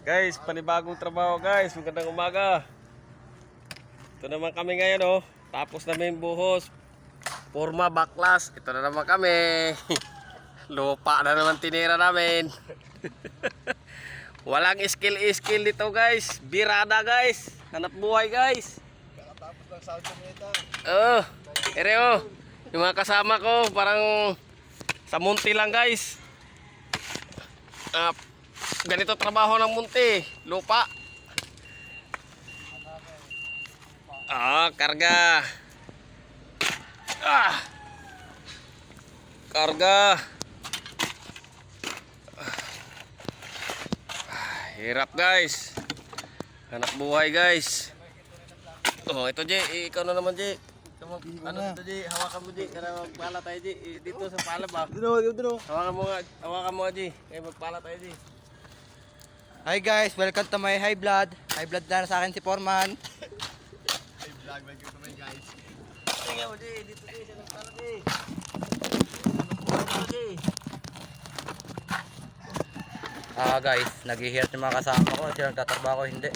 Guys, panibagong trabaho guys. Magandang umaga. Ito naman kami ngayon oh. Tapos namin buhos. Forma baklas. Ito na naman kami. Lupa na naman tinira namin. Walang skill dito guys. Birada guys. Hanap buhay guys. Kakatapos ng South America. Ere oh. Yung mga kasama ko parang sa munti lang guys. Ganito trabaho ng munti, lupa. Karga. Karga. Hirap guys. Hanap buhay guys. Oh, ito Ji, ikaw na naman Ji. Ano dito Ji? Hawakan mo Ji, para magpala tayo Ji. Dito sa pala ba? Dito. Hawakan mo nga Ji. Kaya magpala tayo Ji. Hi guys, welcome to my high blood. High blood na sa akin si Foreman. High blood, welcome to my guys. Tingnan mo Ji, dito Ji, sa nagpala Ji. Guys, nag-i-heart yung mga kasama ko. Sila nagtatrabaho ko, hindi.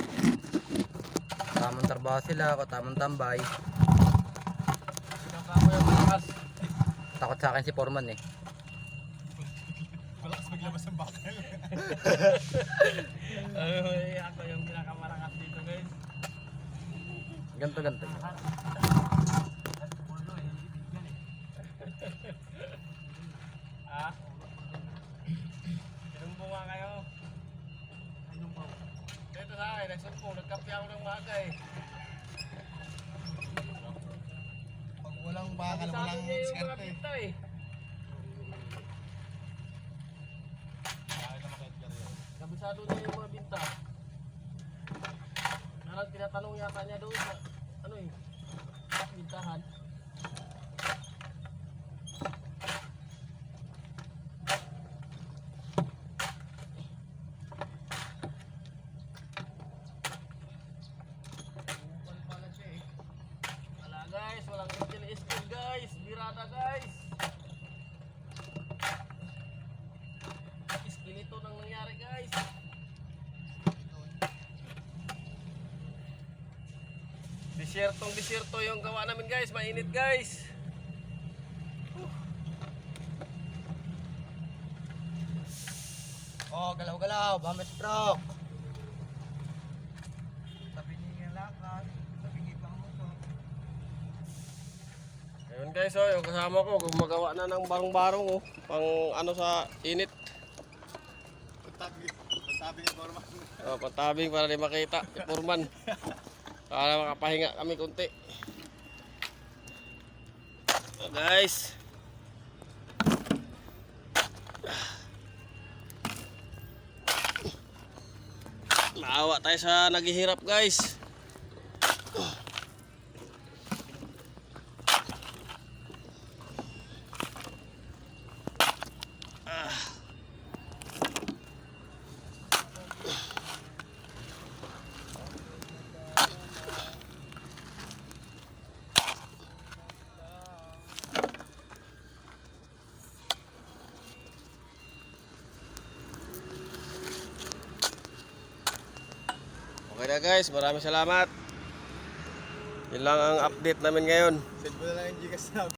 Tamang trabaho sila ako, tamang tambay. Takot sa akin si Foreman eh. Malakas maglabas ng bakal. Ako yung pinakamalakas dito guys. Ganto. Sinumbunga kayo. Dito sa akin, nagsumbong, nagkapi ako ng maga eh. Pag walang bakal, walang skerte. Kabisado niya yung mga binta. Parang tinatanong yata niya doon sa bintahan. Wala guys, walang skill guys. Birada guys. Ito nang nangyari guys. Disyerto yung gawa namin guys. Mainit guys. Oh, galaw-galaw, baka stroke. Sabi niya lakad, sabi niya pang muso. Ayun guys oh, yung kasama ko gumagawa na ng barong-barong oh. Pang ano sa init. Pantabing ni Foreman. Pantabing para di makita si Foreman. Para makapahinga kami konti. Guys. Maawa tayo sa naghihirap guys. Okay na guys, maraming salamat. Yun lang ang update namin ngayon. Send mo na lang yung Gcash na.